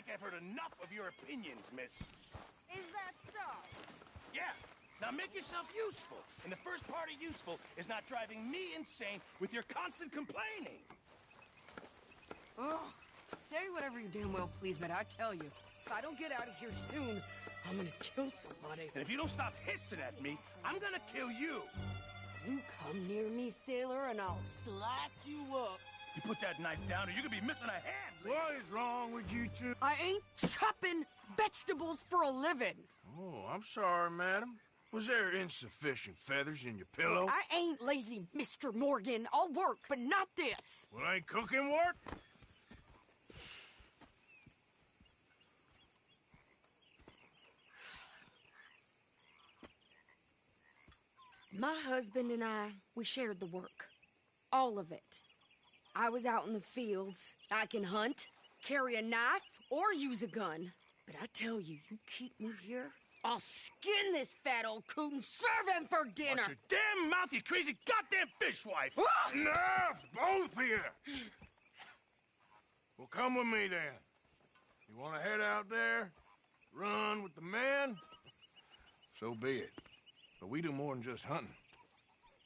think I've heard enough of your opinions, miss. Is that so? Yeah. Now make yourself useful. And the first part of useful is not driving me insane with your constant complaining. Oh, say whatever you damn well please, but I tell you, if I don't get out of here soon, I'm gonna kill somebody. And if you don't stop hissing at me, I'm gonna kill you. You come near me, sailor, and I'll slice you up. You put that knife down or you're gonna be missing a hand. What is wrong with you two? I ain't chopping vegetables for a living. Oh, I'm sorry, madam. Was there insufficient feathers in your pillow? I ain't lazy, Mr. Morgan. I'll work, but not this. Well, ain't cooking work? My husband and I, we shared the work. All of it. I was out in the fields. I can hunt, carry a knife, or use a gun. But I tell you, you keep me here, I'll skin this fat old coot and serve him for dinner. Watch your damn mouth, you crazy goddamn fishwife! Enough, both of you! Well, come with me, then. You want to head out there, run with the men? So be it. But we do more than just hunting.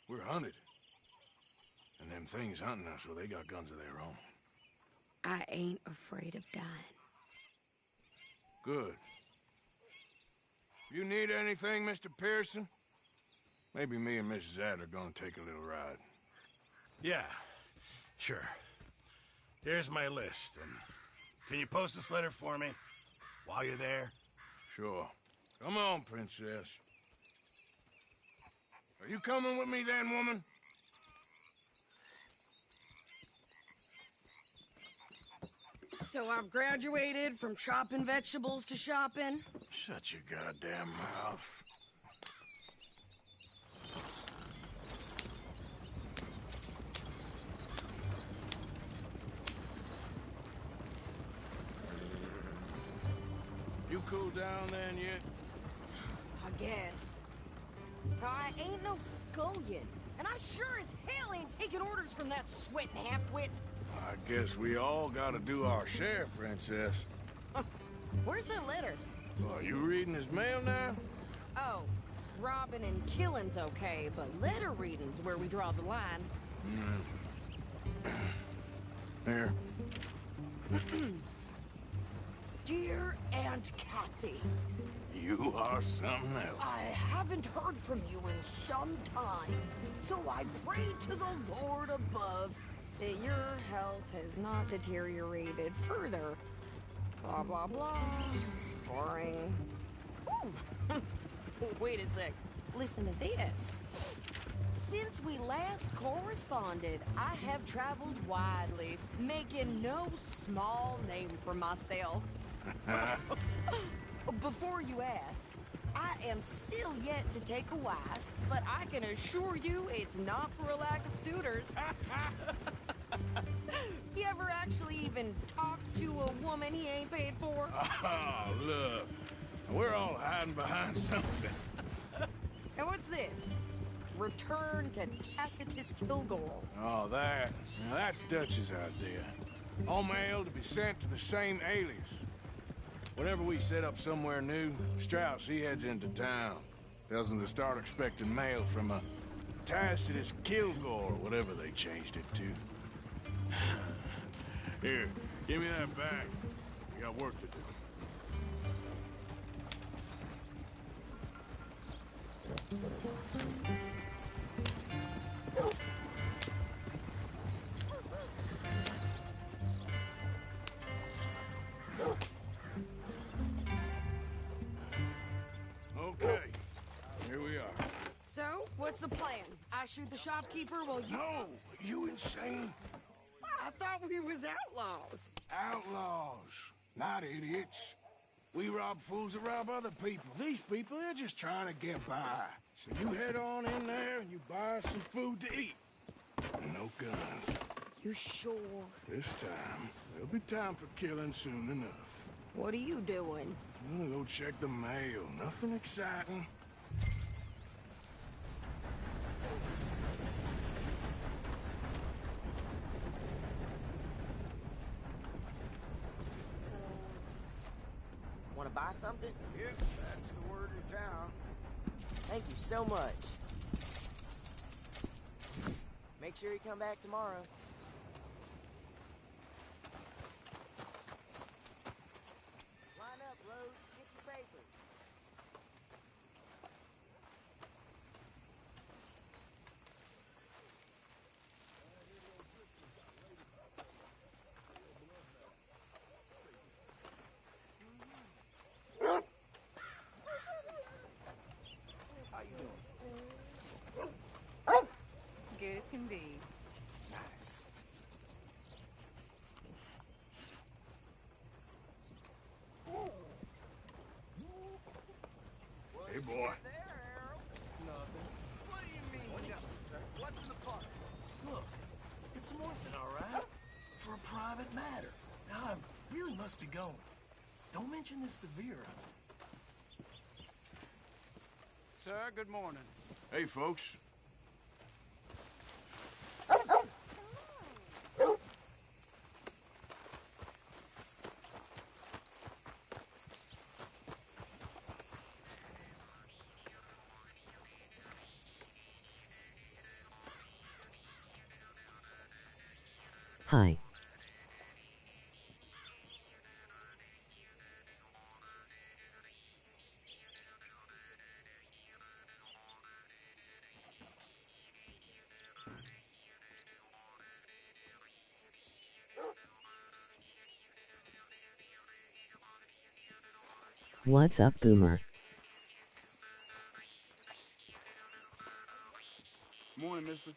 We're hunted. And them things hunting us, well, they got guns of their own. I ain't afraid of dying. Good. You need anything, Mr. Pearson? Maybe me and Mrs. Ad are gonna take a little ride. Yeah, sure. Here's my list, and can you post this letter for me while you're there? Sure. Come on, princess. Are you coming with me then, woman? So I've graduated from chopping vegetables to shopping? Shut your goddamn mouth. You cool down then yet? I guess. I ain't no scullion, and I sure as hell ain't taking orders from that sweating half-wit. I guess we all gotta do our share, princess. Where's that letter? Are you reading his mail now? Oh, robbing and killing's okay, but letter reading's where we draw the line. Here. Dear Aunt Kathy, You are something else. I haven't heard from you in some time, so I pray to the Lord above that your health has not deteriorated further. Blah, blah, blah. It's boring. Ooh. Wait a sec. Listen to this. Since we last corresponded, I have traveled widely, making no small name for myself. Before you ask, I am still yet to take a wife, but I can assure you it's not for a lack of suitors. You ever actually even talk to a woman he ain't paid for? Oh, look. We're all hiding behind something. And what's this? Return to Tacitus Kilgore. Oh, that. Now, that's Dutch's idea. All mail to be sent to the same alias. Whenever we set up somewhere new, Strauss, he heads into town. Tells them to start expecting mail from a Tacitus Kilgore, or whatever they changed it to. Here, give me that back. We got work to do. Okay, here we are. So, what's the plan? I shoot the shopkeeper while you... No, you insane? I thought we was outlaws. Outlaws, not idiots. We rob fools that rob other people. These people, they're just trying to get by. So you head on in there and you buy us some food to eat. And no guns. You sure? This time, there'll be time for killing soon enough. What are you doing? I'm gonna go check the mail. Nothing exciting. buy something? Yep, that's the word in town. Thank you so much. Make sure you come back tomorrow. Line up, Rose. Get your papers. How you doing? Good as can be. Hey, boy. Look, it's Morton, all right? For a private matter. Now, I really must be going. Don't mention this to Vera. Sir, good morning. Hey, folks. Hi. What's up, Boomer? Morning, mister.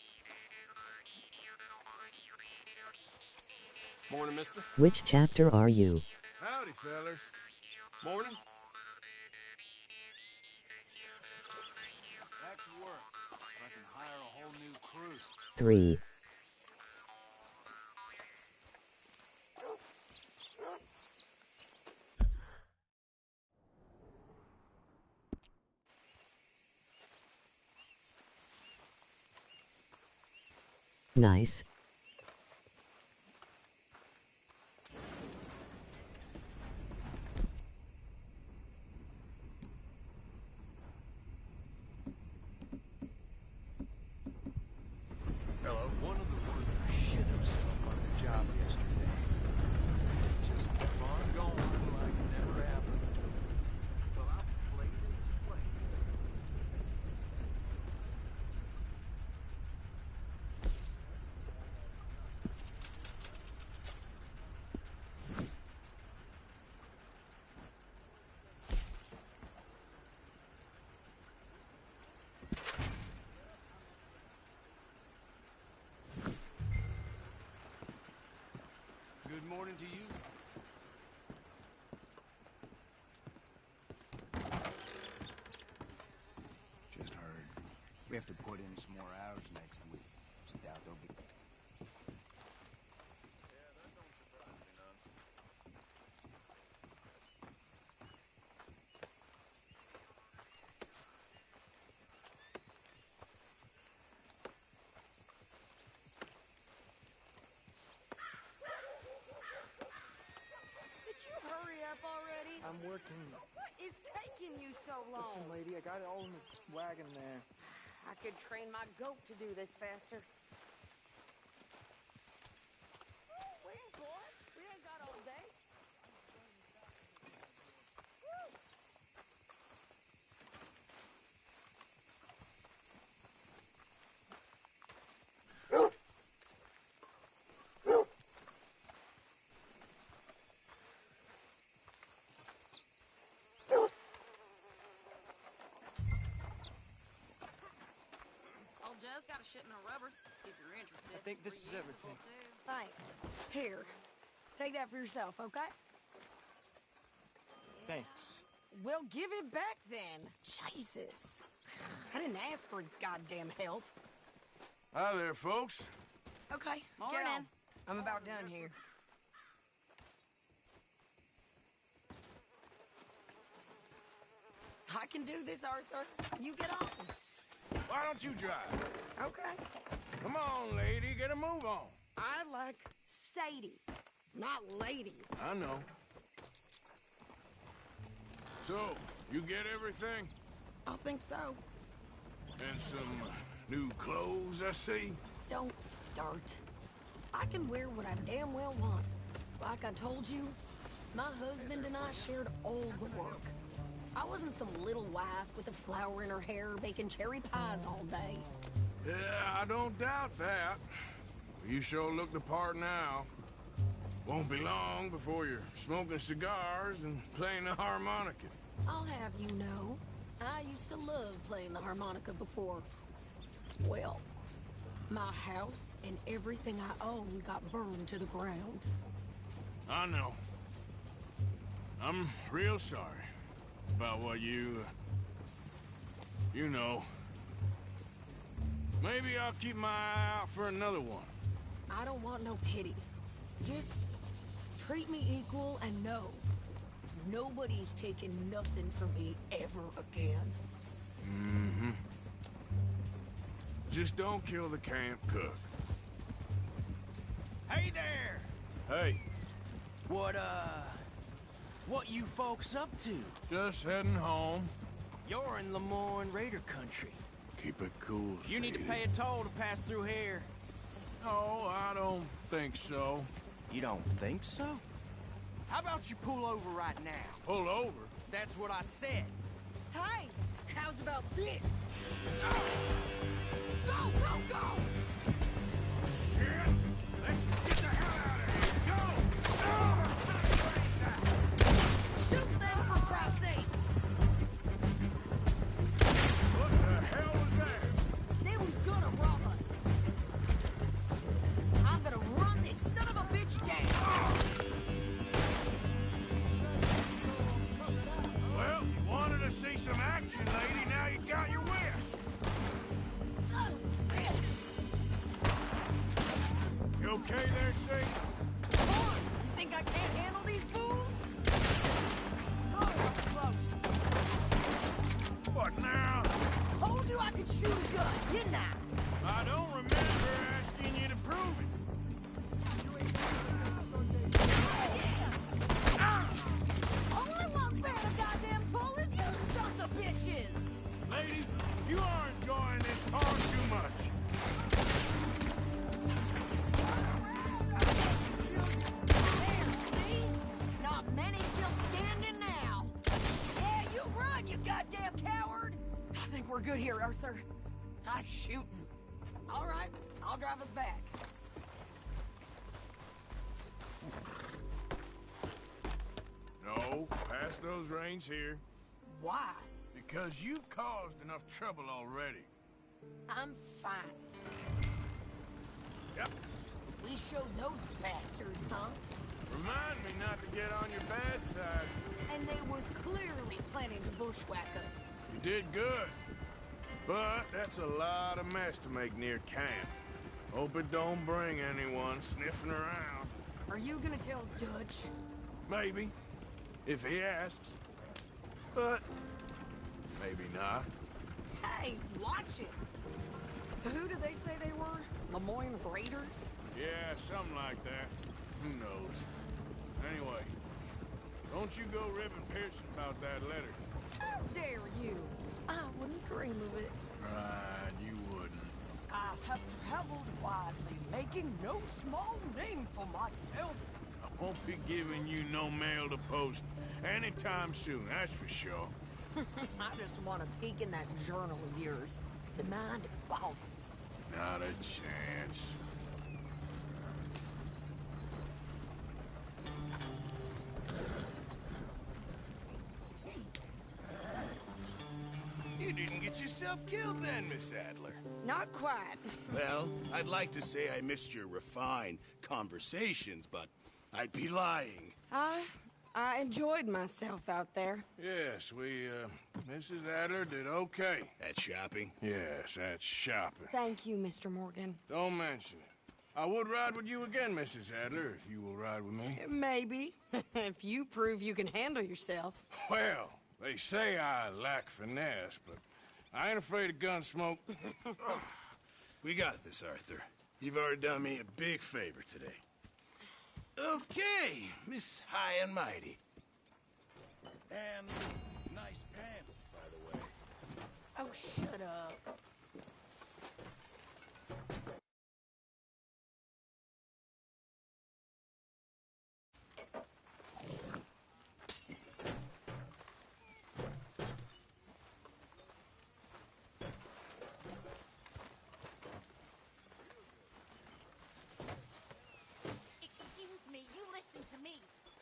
Morning, mister. Which chapter are you? Howdy, fellas. Morning. Back to work. So I can hire a whole new crew. 3. Nice. Hello. One of the workers shit himself on the job yesterday. Just kept on going like it never happened. Well, I played and played. Good morning to you. Just heard. We have to put in some more hours next week. So doubt they'll be... Did you hurry up already? I'm working. What is taking you so long? Listen, lady, I got it all in the wagon there. I could train my goat to do this faster. Wait, boy. We ain't got all day. Old Joe's got a shipment of rubber, if you're interested. I think this is everything. Thanks. Here. Take that for yourself, okay? Thanks. Well, give it back then. Jesus. I didn't ask for his goddamn help. Hi there, folks. Okay, get Morning. on. I'm about done here. I can do this, Arthur. You get on. Why don't you drive? Okay. Come on, lady. Get a move on. I like Sadie, not lady. I know. So, you get everything? I think so. And some new clothes, I see? Don't start. I can wear what I damn well want. Like I told you, my husband and I shared all the work. I wasn't some little wife with a flower in her hair baking cherry pies all day. Yeah, I don't doubt that. You sure look the part now. Won't be long before you're smoking cigars and playing the harmonica. I'll have you know, I used to love playing the harmonica before. Well, my house and everything I own got burned to the ground. I know. I'm real sorry about what you know. Maybe I'll keep my eye out for another one. I don't want no pity. Just treat me equal and know nobody's taking nothing from me ever again. Mm-hmm. Just don't kill the camp cook. Hey there! Hey, What you folks up to? just heading home. You're in Lemoyne Raider country. Keep it cool, You need to Sadie. pay a toll to pass through here. No, I don't think so. You don't think so? How about you pull over right now? Pull over? That's what I said. Hey, how's about this? Go, go, go! Shit! Let's get the hell out of here! Go! Shoot them for Christ's sakes! What the hell was that? They was gonna rob us. I'm gonna run this son of a bitch down. Well, you wanted to see some action, lady. Now you got your wish. Son of a bitch! You okay there, Sadie? Boss, you think I can't handle these fools? Oh, that was close. What now? Told you I could shoot a gun, didn't I? I don't remember asking you to prove it. Only one's paying a goddamn toll is you sons of bitches! Lady, you are enjoying this far too much. There, see? Not many still standing now. Yeah, you run, you goddamn coward! I think we're good here, Arthur. Nice shooting. All right, I'll drive us back. No, pass those reins here. Why? Because you've caused enough trouble already. I'm fine. Yep. We showed those bastards, huh? Remind me not to get on your bad side. And they was clearly planning to bushwhack us. You did good. But that's a lot of mess to make near camp. Hope it don't bring anyone sniffing around. Are you gonna tell Dutch? Maybe. If he asks. But maybe not. Hey, watch it! So who did they say they were? Lemoyne Raiders? Yeah, something like that. Who knows? Anyway, don't you go ribbing Pearson about that letter. How dare you? I wouldn't dream of it. Right, you wouldn't. I have traveled widely, making no small name for myself. I won't be giving you no mail to post anytime soon, that's for sure. I just want to peek in that journal of yours. The mind boggles. Not a chance. You didn't get yourself killed then, Miss Adler. Not quite. Well, I'd like to say I missed your refined conversations, but I'd be lying. I enjoyed myself out there. Yes, Mrs. Adler did okay. At shopping? Yes, that's shopping. Thank you, Mr. Morgan. Don't mention it. I would ride with you again, Mrs. Adler, if you will ride with me. Maybe. If you prove you can handle yourself. Well, they say I lack finesse, but I ain't afraid of gun smoke. We got this, Arthur. You've already done me a big favor today. Okay, Miss High and Mighty. And Nice pants, by the way. Oh, shut up. Excuse me, you listen to me.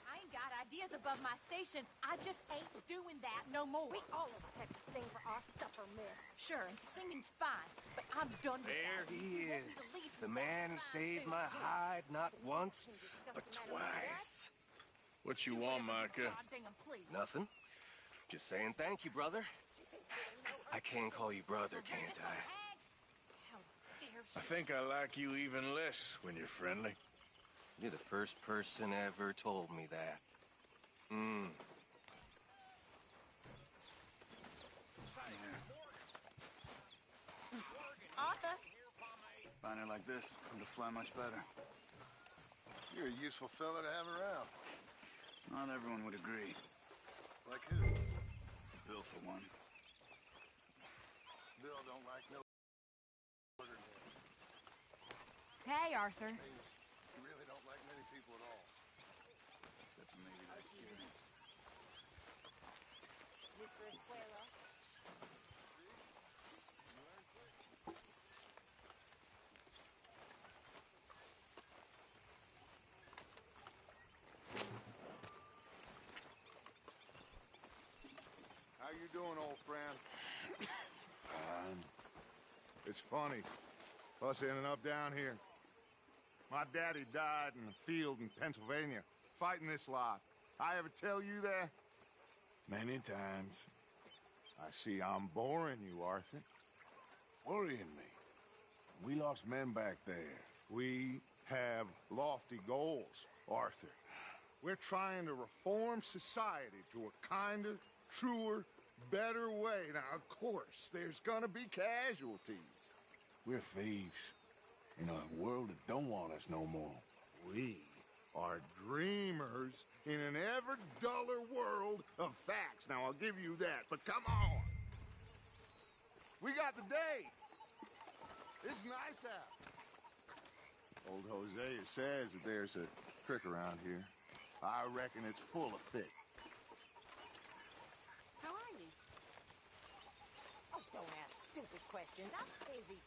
I ain't got ideas above my station. I just ain't doing that no more. We all of us have to sing for our supper, miss. Sure, singing's fine, but I'm done with There that. he You want me is. to leave The you man who back saved fine, my too. hide not once, but twice. What you Do want, whatever you Micah? goddamn please. Nothing. Just saying thank you, brother. I can call you brother, can't I? How dare I she? think I like you even less when you're friendly. You're the first person ever told me that. Arthur? Finding like this, come to fly much better. You're a useful fella to have around. Not everyone would agree. Like who? Bill, for one. Bill don't like no Hey, Arthur. You really don't like many people at all. Except for maybe that kid. Mr. Escuela. How you doing, old friend? It's funny, us ending up down here. My daddy died in the field in Pennsylvania, fighting this lot. I ever tell you that? Many times. I see I'm boring you, Arthur. Worrying me. We lost men back there. We have lofty goals, Arthur. We're trying to reform society to a kinder, truer, better way. Now, of course, there's gonna be casualties. We're thieves. In a world that don't want us no more. We are dreamers in an ever duller world of facts. Now, I'll give you that, but come on. We got the day. It's nice out. Old Hosea says that there's a trick around here. I reckon it's full of fish. How are you? Oh, don't ask stupid questions. I'm busy.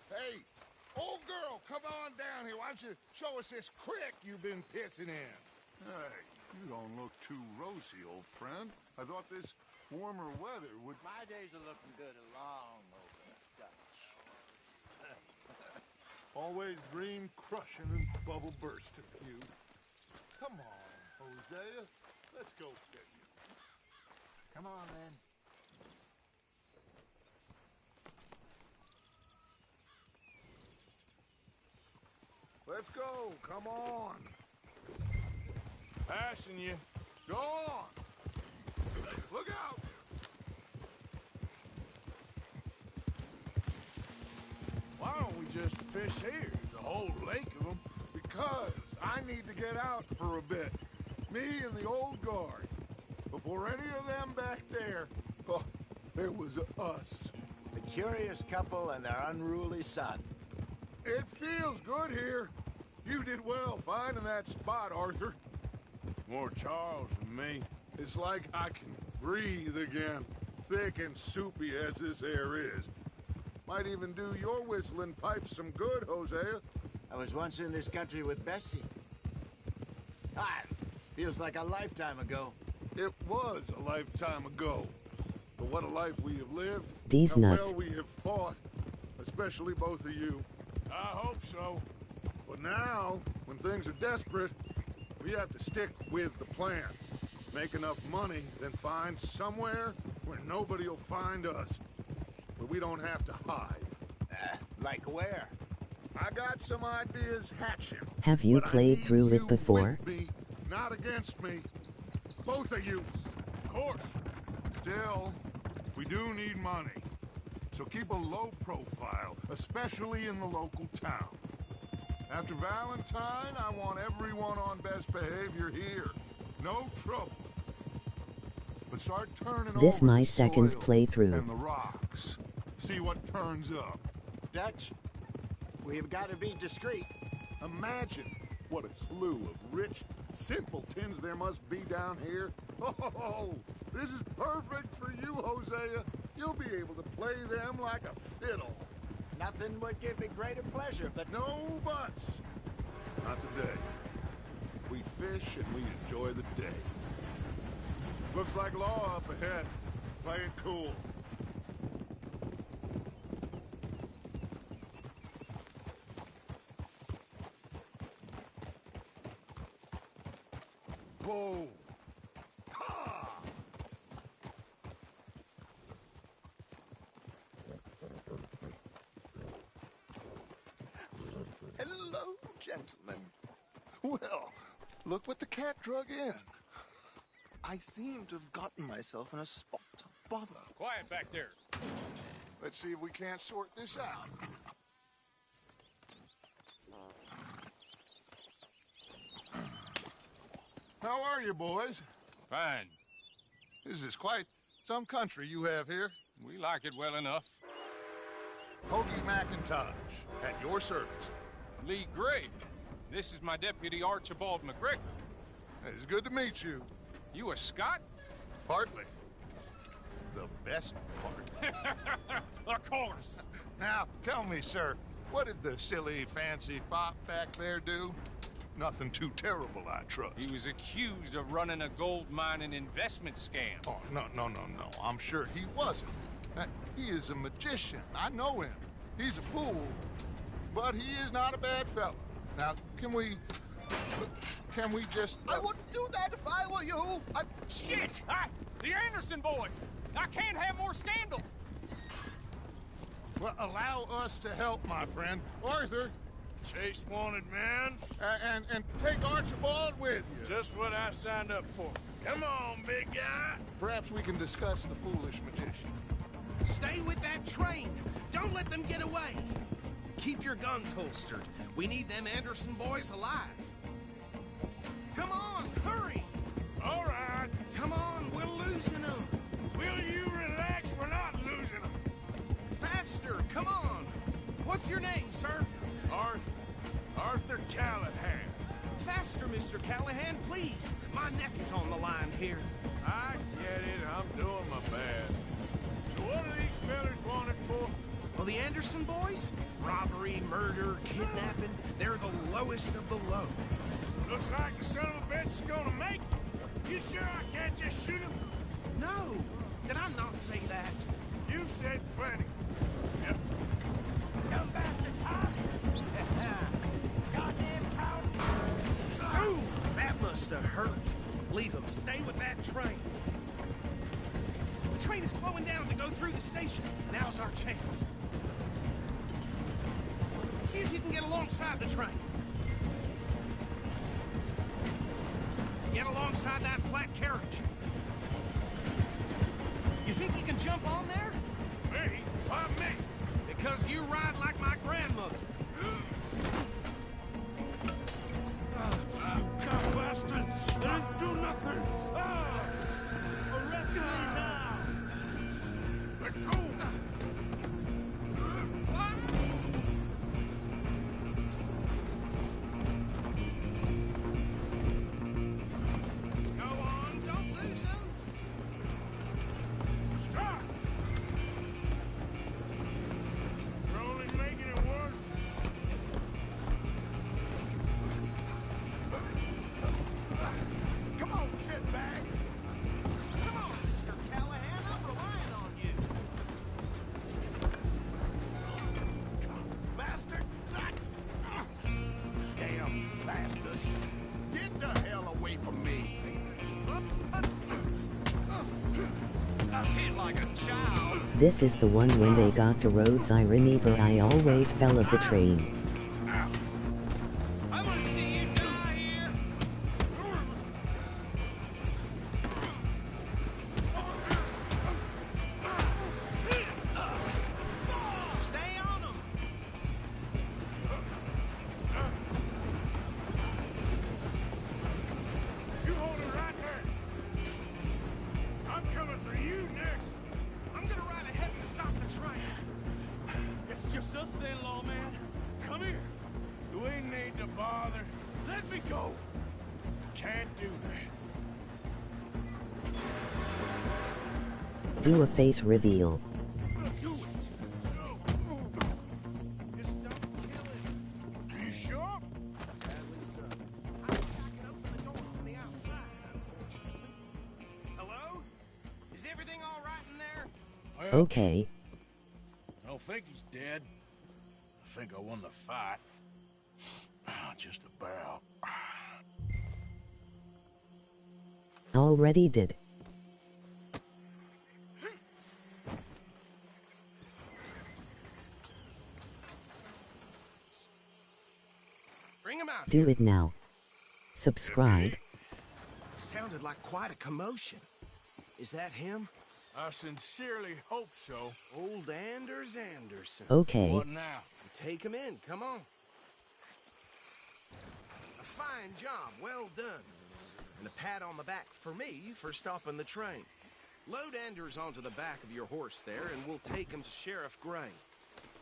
Hey, old girl, come on down here. Why don't you show us this creek you've been pissing in? Hey, you don't look too rosy, old friend. I thought this warmer weather would... My days are looking good along over Dutch. Always dream crushing and bubble bursting, you. Come on, Hosea. Let's go fishing. Come on, then. Let's go. Come on. Passing you. Go on. Look out. Why don't we just fish here? There's a whole lake of them. Because I need to get out for a bit. Me and the old guard. Before any of them back there, oh, there was us. The curious couple and their unruly son. It feels good here. You did well finding that spot, Arthur. More Charles than me. It's like I can breathe again, thick and soupy as this air is. Might even do your whistling pipes some good, Hosea. I was once in this country with Bessie. Ah, feels like a lifetime ago. It was a lifetime ago. But what a life we have lived. These How nuts. well we have fought. Especially both of you. I hope so. But now, when things are desperate, we have to stick with the plan. Make enough money, then find somewhere where nobody will find us. Where we don't have to hide. Like where? I got some ideas hatching. Have you but I played need through it you before? with me not against me. Both of you. Of course. Still, we do need money. So keep a low profile, especially in the local town. After Valentine, I want everyone on best behavior here. No trouble. But start turning This over my the second soil playthrough. and the rocks. See what turns up. Dutch, we've got to be discreet. Imagine what a slew of rich simpletons there must be down here. Oh, this is perfect for you, Hosea. You'll be able to play them like a fiddle. Nothing would give me greater pleasure, but No buts. Not today. We fish and we enjoy the day. Looks like law up ahead. Play it cool. Whoa. Ha! Hello, gentlemen. Well, look what the cat drug in. I seem to have gotten myself in a spot of bother. Quiet back there. Let's see if we can't sort this out. How are you, boys? Fine. This is quite some country you have here. We like it well enough. Hoagie McIntosh, at your service. Lee Gray. This is my deputy Archibald McGregor. It's good to meet you. You a Scot? Partly. The best part. Of course. Now, tell me, sir, what did the silly, fancy fop back there do? Nothing too terrible, I trust. He was accused of running a gold mining investment scam. Oh, no. I'm sure he wasn't. He is a magician. I know him. He's a fool, but he is not a bad fellow. Now, can we just... I wouldn't do that if I were you. Shit! The Anderson boys! I can't have more scandal! Well, allow us to help, my friend. Arthur, Chase wanted man. and take Archibald with you. Just what I signed up for. Come on, big guy. Perhaps we can discuss the foolish magician. Stay with that train. Don't let them get away. Keep your guns holstered. We need them Anderson boys alive. Come on, hurry. All right. Come on, we're losing them. Will you relax? We're not losing them. Faster, come on. What's your name, sir? Arthur Callahan. Faster, Mr. Callahan, please. My neck is on the line here. I get it. I'm doing my best. So what are these fellas wanted for? Well, the Anderson boys? Robbery, murder, kidnapping. They're the lowest of the low. Looks like the son of a bitch is gonna make it. You sure I can't just shoot him? No. Did I not say that? You've said plenty. Yep. Come back to goddamn coward. Ooh, that must have hurt. Leave them. Stay with that train. The train is slowing down to go through the station. Now's our chance. See if you can get alongside the train. Get alongside that flat carriage. You think you can jump on there? Me? Why me? Because you ride like my grandmother. You cock bastard! Don't do nothing! Arrest me now! Let go! Go on, don't lose them! Stop! You're only making it worse. Come on, shitbag. Come on, Mr. Callahan, I'm relying on you. Bastard! Damn bastard! Get the hell away from me! I'm hit like a child. This is the one when they got to Rhodes. I remember I always fell off the train. I'm gonna see you die here. No. Can't do that. Do a face reveal. Do it. Just don't kill him. Are you sure? Hello? Is everything all right in there? Well, Okay. I don't think he's dead. I think I won the fight. Just about. Already did. Bring him out. Do it now. Subscribe. Sounded like quite a commotion. Is that him? I sincerely hope so. Old Anders Anderson. Okay. What now? Take him in, come on. A fine job, well done. And a pat on the back for me for stopping the train. Load Anders onto the back of your horse there, and we'll take him to Sheriff Gray.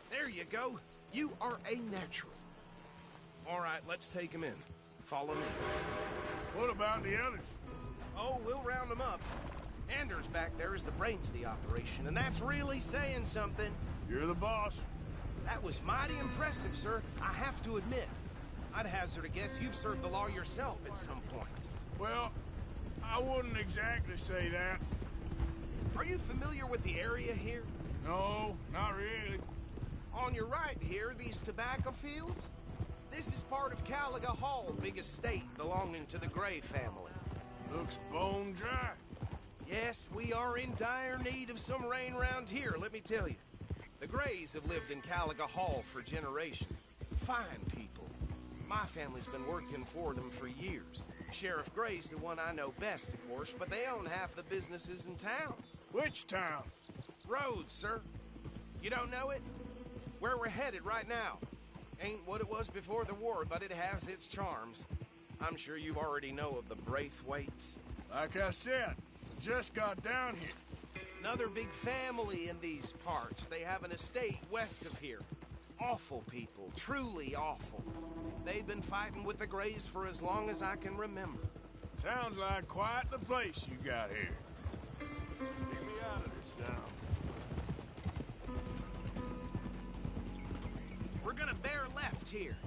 There you go. You are a natural. All right, let's take him in. Follow me. What about the others? Oh, we'll round them up. Anders back there is the brains of the operation, and that's really saying something. You're the boss. That was mighty impressive, sir. I have to admit. I'd hazard a guess you've served the law yourself at some point. Well, I wouldn't exactly say that. Are you familiar with the area here? No, not really. On your right here, these tobacco fields? This is part of Caliga Hall, big estate belonging to the Gray family. Looks bone dry. Yes, we are in dire need of some rain round here, let me tell you. The Grays have lived in Caliga Hall for generations. Fine people. My family's been working for them for years. Sheriff Gray's the one I know best, of course, but they own half the businesses in town. Which town? Rhodes, sir. You don't know it? Where we're headed right now. Ain't what it was before the war, but it has its charms. I'm sure you already know of the Braithwaites. Like I said, just got down here. Another big family in these parts. They have an estate west of here. Awful people, truly awful. They've been fighting with the Grays for as long as I can remember. Sounds like quite the place you got here. Keep me out of this now. We're gonna bear left here.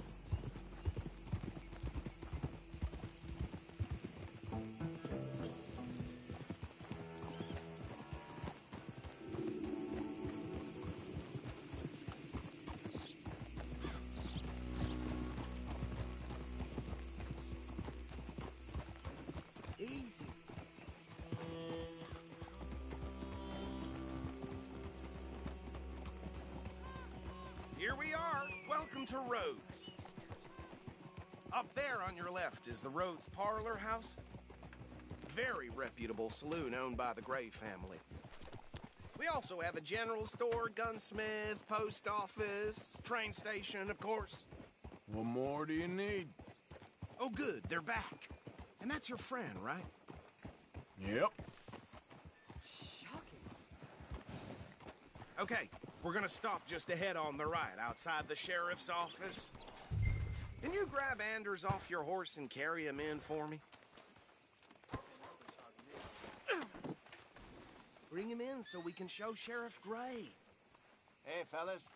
Easy. Here we are. Welcome to Rhodes. Up there on your left is the Rhodes Parlor House. Very reputable saloon owned by the Gray family. We also have a general store, gunsmith, post office, train station, of course. What more do you need? Oh, good. They're back. And that's your friend, right? Yep. Shocking. Okay, we're gonna stop just ahead on the right, outside the sheriff's office. Can you grab Anders off your horse and carry him in for me? Bring him in so we can show Sheriff Gray. Hey, fellas.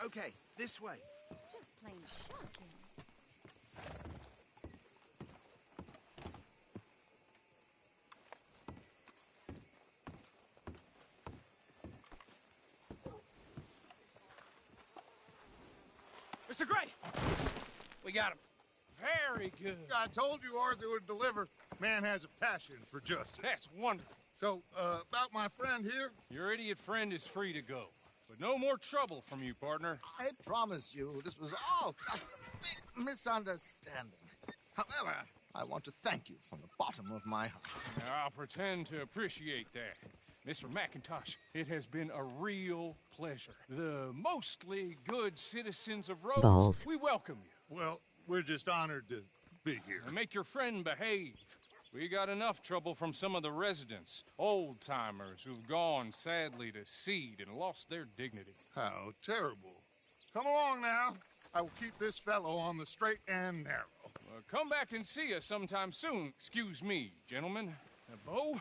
Okay, this way. Just plain shocking. Mr. Gray! We got him. Very good. I told you Arthur would deliver. Man has a passion for justice. That's wonderful. So, about my friend here? Your idiot friend is free to go. But no more trouble from you, partner. I promise you, this was all just a big misunderstanding. However, I want to thank you from the bottom of my heart. I'll pretend to appreciate that. Mr. McIntosh, it has been a real pleasure. The mostly good citizens of Rhodes, Balls. we welcome you. Well, we're just honored to be here. And make your friend behave. We got enough trouble from some of the residents, old-timers who've gone, sadly, to seed and lost their dignity. How terrible. Come along now. I will keep this fellow on the straight and narrow. Come back and see us sometime soon. Excuse me, gentlemen. Bo,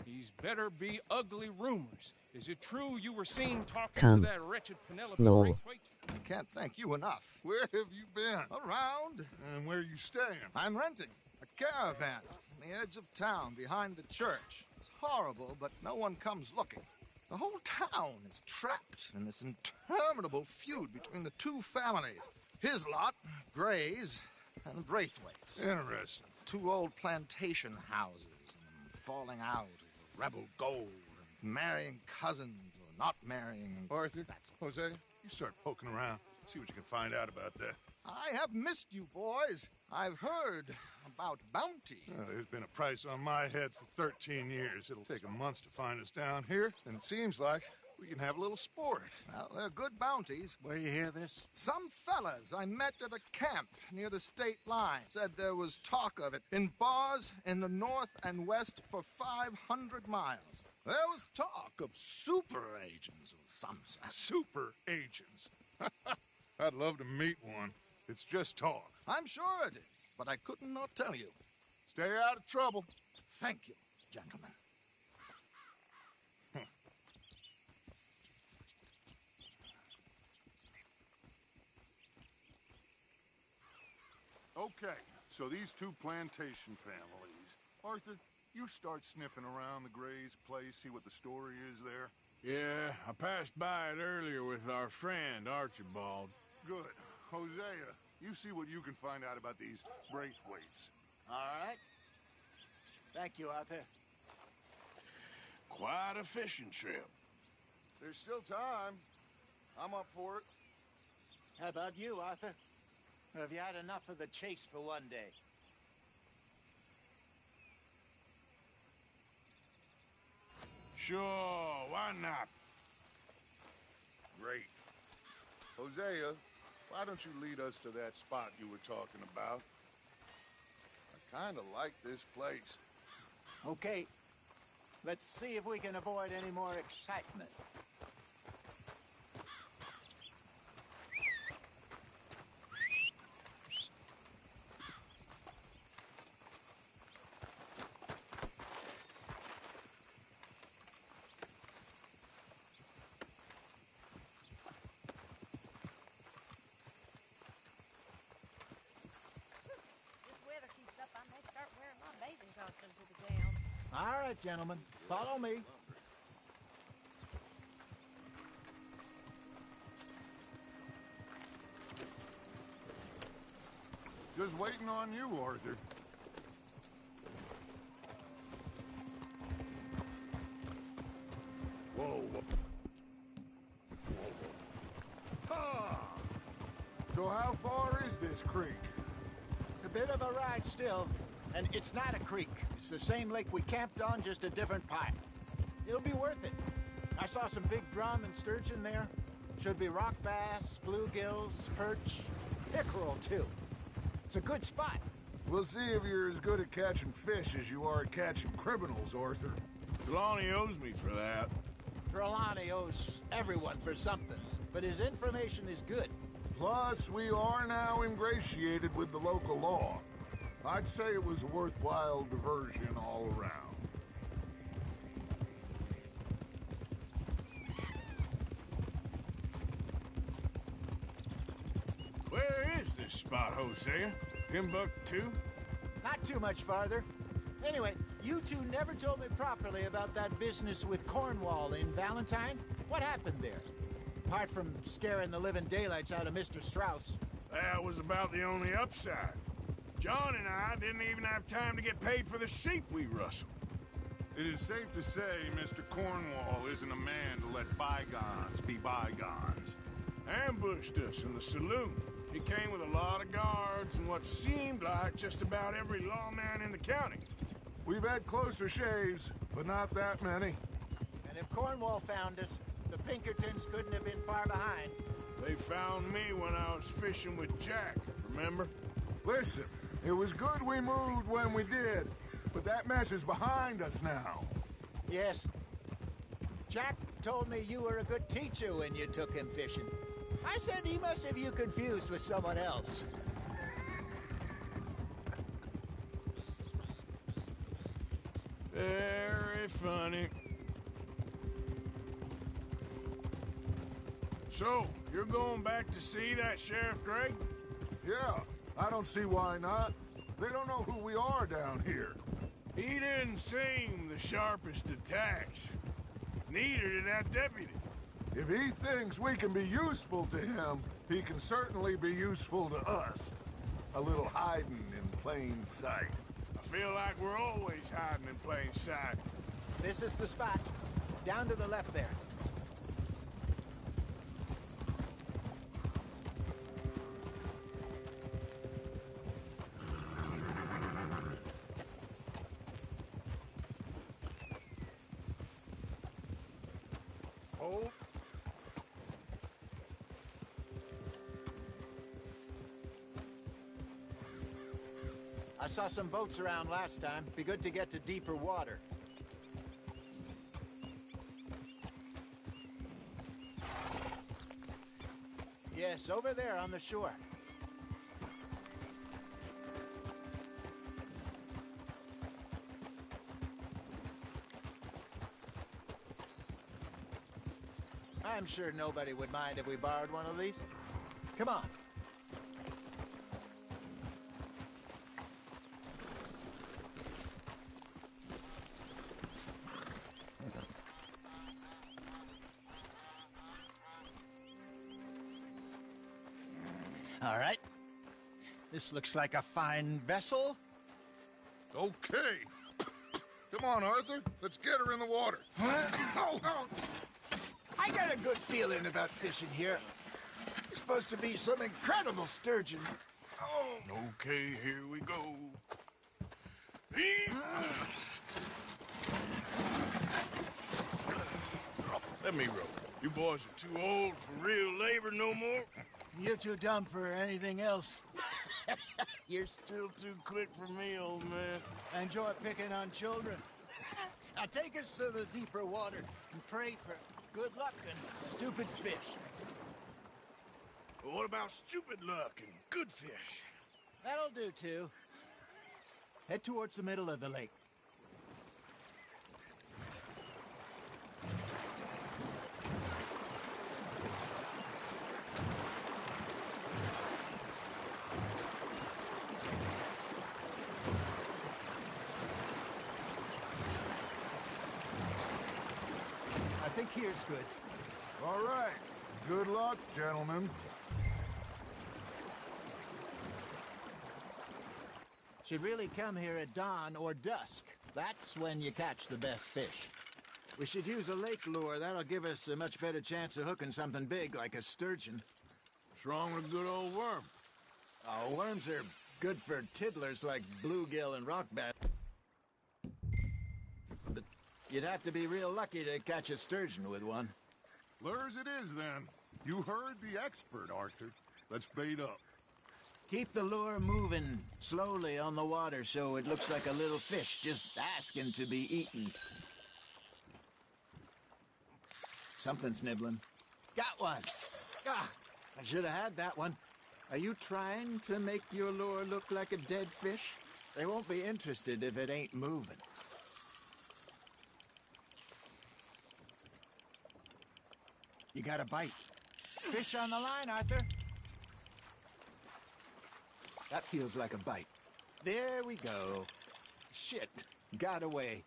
these better be ugly rumors. Is it true you were seen talking to that wretched Penelope Lol. Braithwaite? I can't thank you enough. Where have you been? Around. And where you staying? I'm renting a caravan on the edge of town behind the church. It's horrible, but no one comes looking. The whole town is trapped in this interminable feud between the two families. His lot, Gray's, and Braithwaite's. Interesting. Two old plantation houses, and falling out over rebel gold, and marrying cousins or not marrying. Arthur, Jose, you start poking around. See what you can find out about that. I have missed you, boys. I've heard about bounty. There's been a price on my head for 13 years. It'll take a month to find us down here, and it seems like we can have a little sport. Well, they're good bounties. Where you hear this? Some fellas I met at a camp near the state line said there was talk of it in bars in the north and west for 500 miles. There was talk of super agents of some sort. Super agents. I'd love to meet one. It's just talk. I'm sure it is, but I couldn't not tell you. Stay out of trouble. Thank you, gentlemen. Okay, so these two plantation families. Arthur, you start sniffing around the Gray's place, see what the story is there. Yeah, I passed by it earlier with our friend, Archibald. Good. Hosea, you see what you can find out about these Braithwaites. All right. Thank you, Arthur. Quite a fishing trip. There's still time. I'm up for it. How about you, Arthur? Or have you had enough of the chase for one day? Sure, why not? Great. Hosea, why don't you lead us to that spot you were talking about? I kind of like this place. Okay. Let's see if we can avoid any more excitement. All right, gentlemen, follow me. Just waiting on you, Arthur. Whoa. Ah! So how far is this creek? It's a bit of a ride still, and it's not a creek. It's the same lake we camped on, just a different pipe. It'll be worth it. I saw some big drum and sturgeon there. Should be rock bass, bluegills, perch, pickerel, too. It's a good spot. We'll see if you're as good at catching fish as you are at catching criminals, Arthur. Trelawney owes me for that. Trelawney owes everyone for something, but his information is good. Plus, we are now ingratiated with the local law. I'd say it was a worthwhile diversion all around. Where is this spot, Hosea? Timbuktu? Not too much farther. Anyway, you two never told me properly about that business with Cornwall in Valentine. What happened there? Apart from scaring the living daylights out of Mr. Strauss. That was about the only upside. John and I didn't even have time to get paid for the sheep we rustled. It is safe to say Mr. Cornwall isn't a man to let bygones be bygones. Ambushed us in the saloon. He came with a lot of guards and what seemed like just about every lawman in the county. We've had closer shaves, but not that many. And if Cornwall found us, the Pinkertons couldn't have been far behind. They found me when I was fishing with Jack, remember? Listen, it was good we moved when we did, but that mess is behind us now. Yes. Jack told me you were a good teacher when you took him fishing. I said he must have you confused with someone else. Very funny. So, you're going back to see that Sheriff Gregg? Yeah, I don't see why not. They don't know who we are down here. He didn't seem the sharpest attacks. Neither did that deputy. If he thinks we can be useful to him, he can certainly be useful to us. A little hiding in plain sight. I feel like we're always hiding in plain sight. This is the spot. Down to the left there. Hold. I saw some boats around last time. Be good to get to deeper water. Yes, over there on the shore. I'm sure nobody would mind if we borrowed one of these. Come on. All right. This looks like a fine vessel. Okay. Come on, Arthur. Let's get her in the water. Oh. I got a good feeling about fishing here. It's supposed to be some incredible sturgeon. Oh. Okay, here we go. Let me row. You boys are too old for real labor no more. You're too dumb for anything else. You're still too quick for me, old man. Enjoy picking on children. Now take us to the deeper water and pray for good luck and stupid fish. Well, what about stupid luck and good fish? That'll do, too. Head towards the middle of the lake. I think here's good. All right. Good luck, gentlemen. Should really come here at dawn or dusk. That's when you catch the best fish. We should use a lake lure. That'll give us a much better chance of hooking something big like a sturgeon. What's wrong with a good old worm? Oh, worms are good for tiddlers like bluegill and rock bass. But you'd have to be real lucky to catch a sturgeon with one. Lures it is, then. You heard the expert, Arthur. Let's bait up. Keep the lure moving slowly on the water so it looks like a little fish just asking to be eaten. Something's nibbling. Got one! Ah, I should have had that one. Are you trying to make your lure look like a dead fish? They won't be interested if it ain't moving. You got a bite. Fish on the line, Arthur. That feels like a bite. There we go. Shit, got away.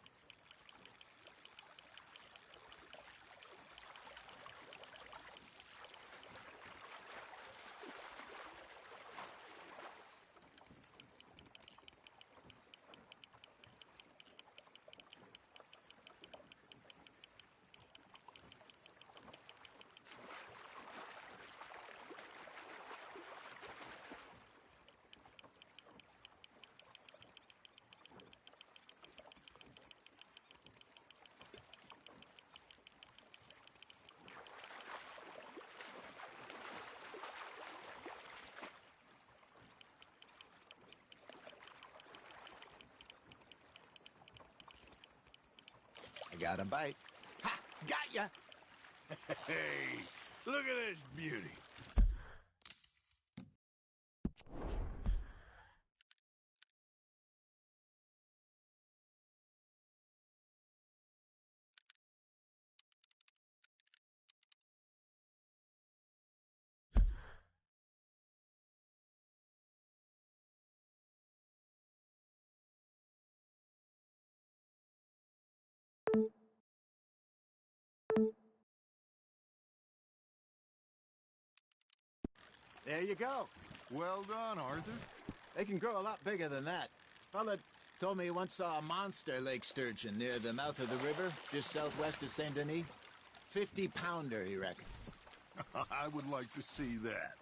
I got a bite. Ha! Got ya! Hey, look at this beauty. There you go. Well done, Arthur. They can grow a lot bigger than that. Fella told me he once saw a monster lake sturgeon near the mouth of the river, just southwest of Saint Denis. 50-pounder, he reckoned. I would like to see that.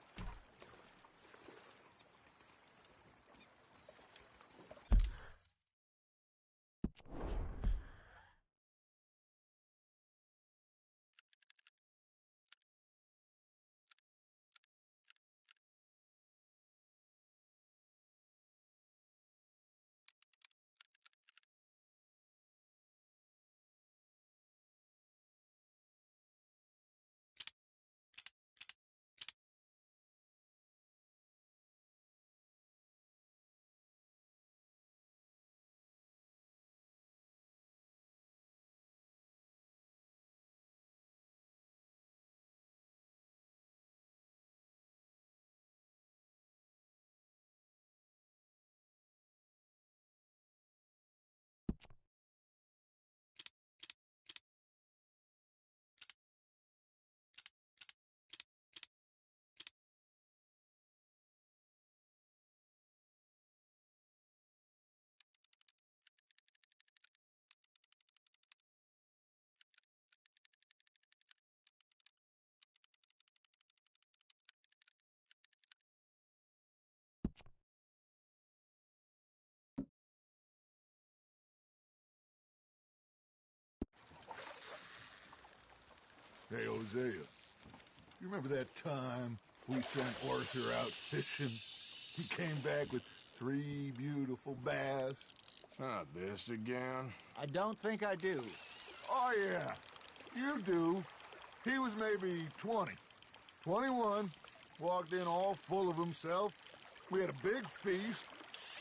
Hey, Hosea, you remember that time we sent Arthur out fishing? He came back with 3 beautiful bass. Not this again. I don't think I do. Oh, yeah, you do. He was maybe 20, 21, walked in all full of himself. We had a big feast,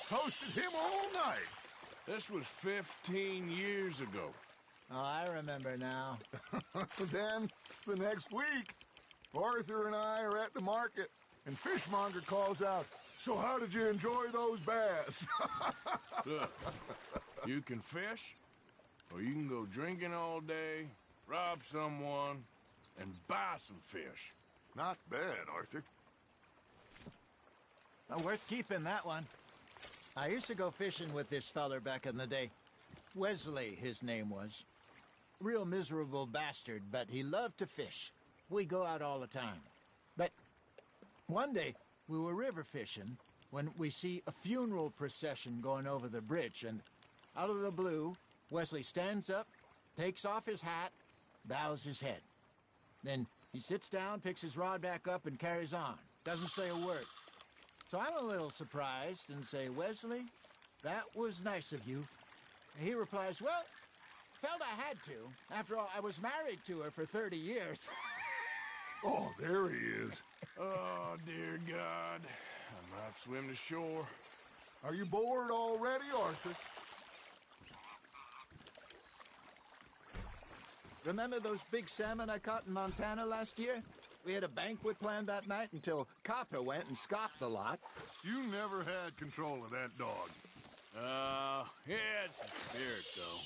toasted him all night. This was 15 years ago. Oh, I remember now. Then, the next week, Arthur and I are at the market, and Fishmonger calls out, "So how did you enjoy those bass?" Look, you can fish, or you can go drinking all day, rob someone, and buy some fish. Not bad, Arthur. Worth keeping, that one. I used to go fishing with this feller back in the day. Wesley, his name was. Real miserable bastard, but he loved to fish. We'd go out all the time. But one day, we were river fishing when we see a funeral procession going over the bridge, and out of the blue, Wesley stands up, takes off his hat, bows his head. Then he sits down, picks his rod back up, and carries on. Doesn't say a word. So I'm a little surprised and say, "Wesley, that was nice of you." And he replies, "Well, felt I had to. After all, I was married to her for 30 years. Oh, there he is. Oh, dear God. I might swim to shore. Are you bored already, Arthur? Remember those big salmon I caught in Montana last year? We had a banquet planned that night until Copper went and scoffed the lot. You never had control of that dog. He had some spirit, though.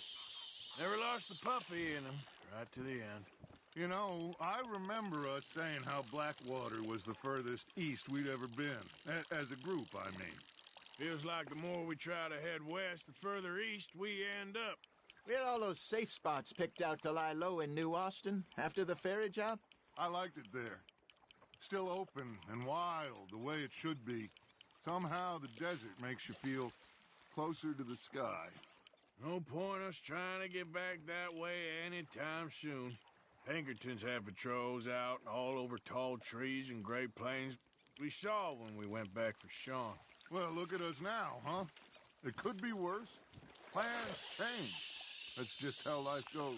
Never lost the puppy in him, right to the end. You know, I remember us saying how Blackwater was the furthest east we'd ever been. As a group, I mean. Feels like the more we try to head west, the further east we end up. We had all those safe spots picked out to lie low in New Austin after the ferry job. I liked it there. Still open and wild, the way it should be. Somehow the desert makes you feel closer to the sky. No point us trying to get back that way anytime soon. Pinkertons had patrols out all over tall trees and Great Plains. We saw when we went back for Sean. Well, look at us now, huh? It could be worse. Plans change. That's just how life goes.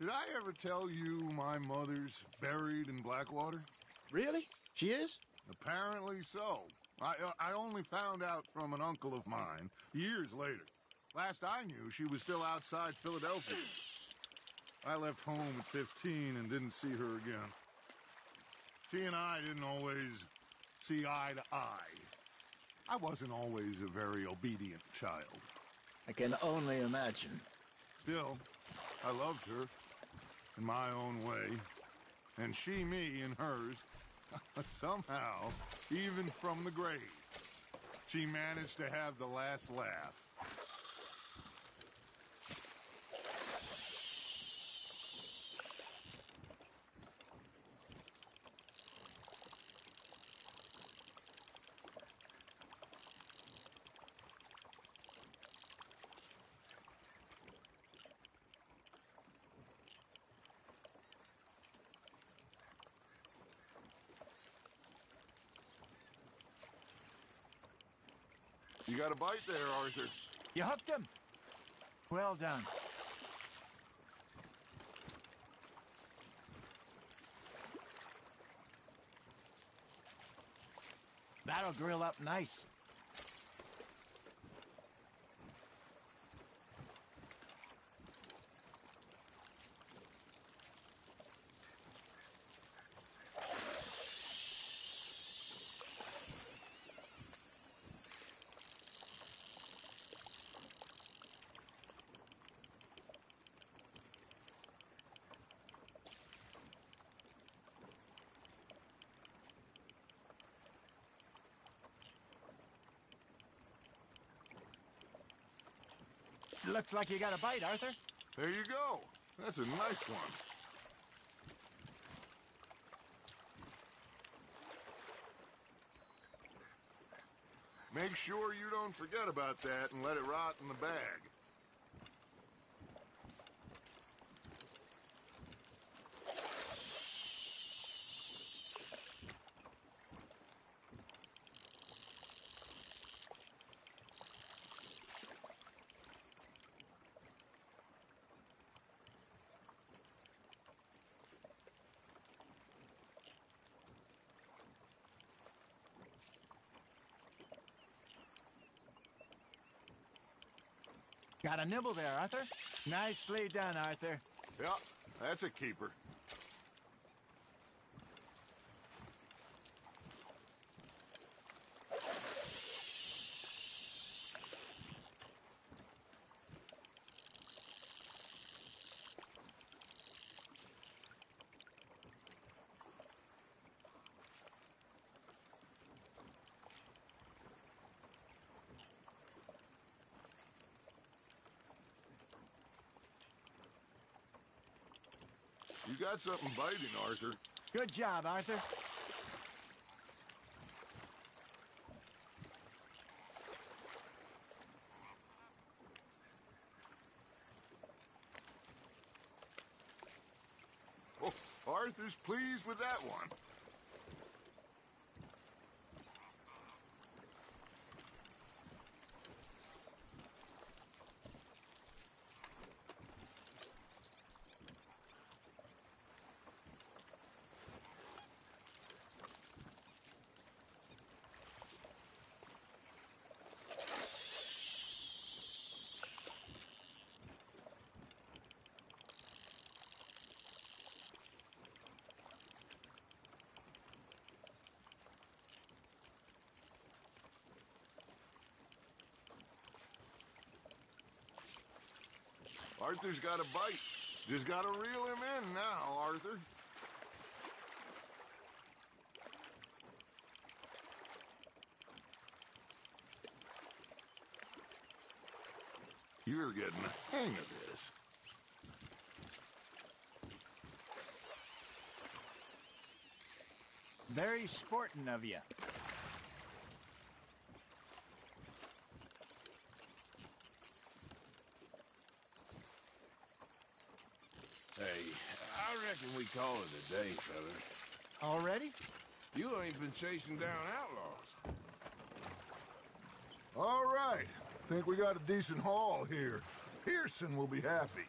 Did I ever tell you my mother's buried in Blackwater? Really? She is? Apparently so. I only found out from an uncle of mine years later. Last I knew, she was still outside Philadelphia. I left home at 15 and didn't see her again. She and I didn't always see eye to eye. I wasn't always a very obedient child. I can only imagine. Still, I loved her in my own way, and she me in hers. Somehow, even from the grave, she managed to have the last laugh. You got a bite there, Arthur. You hooked him. Well done. That'll grill up nice. Looks like you got a bite, Arthur. There you go. That's a nice one. Make sure you don't forget about that and let it rot in the bag. Got a nibble there, Arthur. Nicely done, Arthur. Yeah, that's a keeper. You got something biting, Arthur. Good job, Arthur. Oh, Arthur's pleased with that one. Arthur's got a bite. Just gotta reel him in now, Arthur. You're getting the hang of this. Very sporting of you. Hey, I reckon we call it a day, fellas. Already? You ain't been chasing down outlaws. All right. Think we got a decent haul here. Pearson will be happy.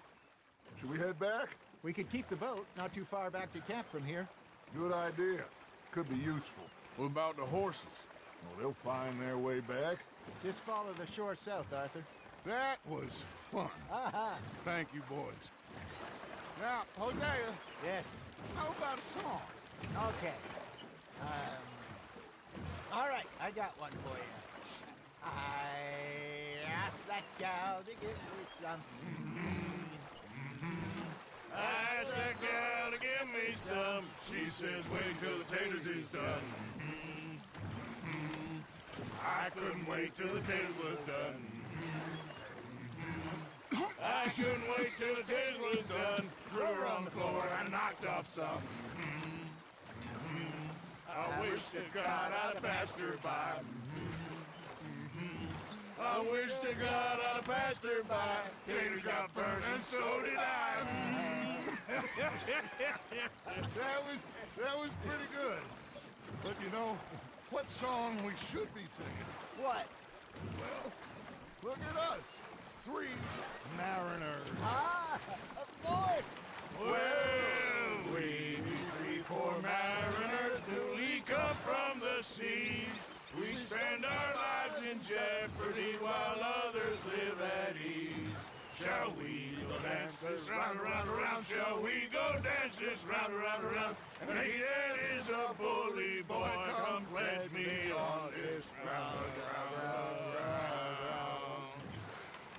Should we head back? We could keep the boat not too far back to camp from here. Good idea. Could be useful. What about the horses? Well, they'll find their way back. Just follow the shore south, Arthur. That was fun. Aha! Thank you, boys. Now, Hosea. Yes. How about a song? Okay. All right, I got one for you. I asked that gal to give me some. I asked that gal to give me some. She says, wait till the taters is done. I couldn't wait till the taters was done. I couldn't wait till the taters was done. Threw her on the floor and knocked off some. I wish to God I'd passed her by. I wish to God I'd passed her by. Taters got burned and so did I. That was pretty good. But you know, what song we should be singing? What? Well, look at us. 3 mariners. Ah, of course. Well, we be 3 poor mariners newly come from the seas. We spend our lives in jeopardy while others live at ease. Shall we go dance this round, around, around? Shall we go dance this round, around, around? And he that is a bully boy, come pledge me on this round, round, round.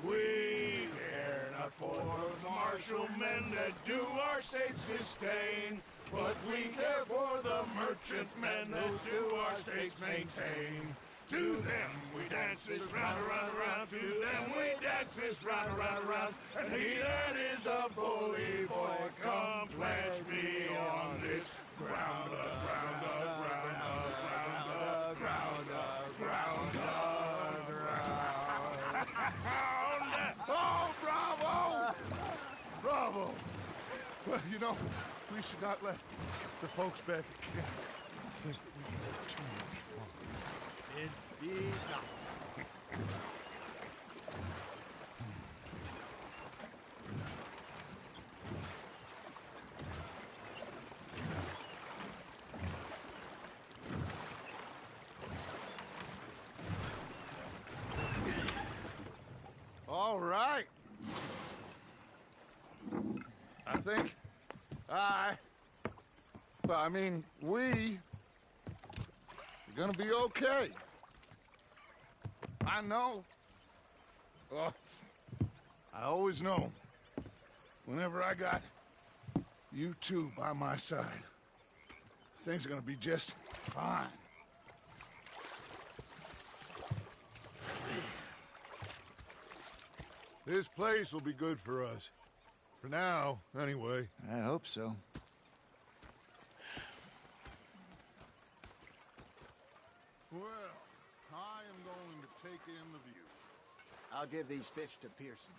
We care not for the martial men that do our states disdain, but we care for the merchant men that do our states maintain. To them we dance this round, around, around. To them we dance this round, around, around. And he that is a bully boy, come pledge me on this ground, ground, ground, ground, ground, ground, ground. Oh, bravo! Bravo! Well, you know, we should not let the folks back at camp think that we can have too much fun. Indeed not. All right. I think we are gonna be okay. I know. Oh, I always know. Whenever I got you two by my side, things are gonna be just fine. This place will be good for us. For now, anyway. I hope so. Well, I am going to take in the view. I'll give these fish to Pearson.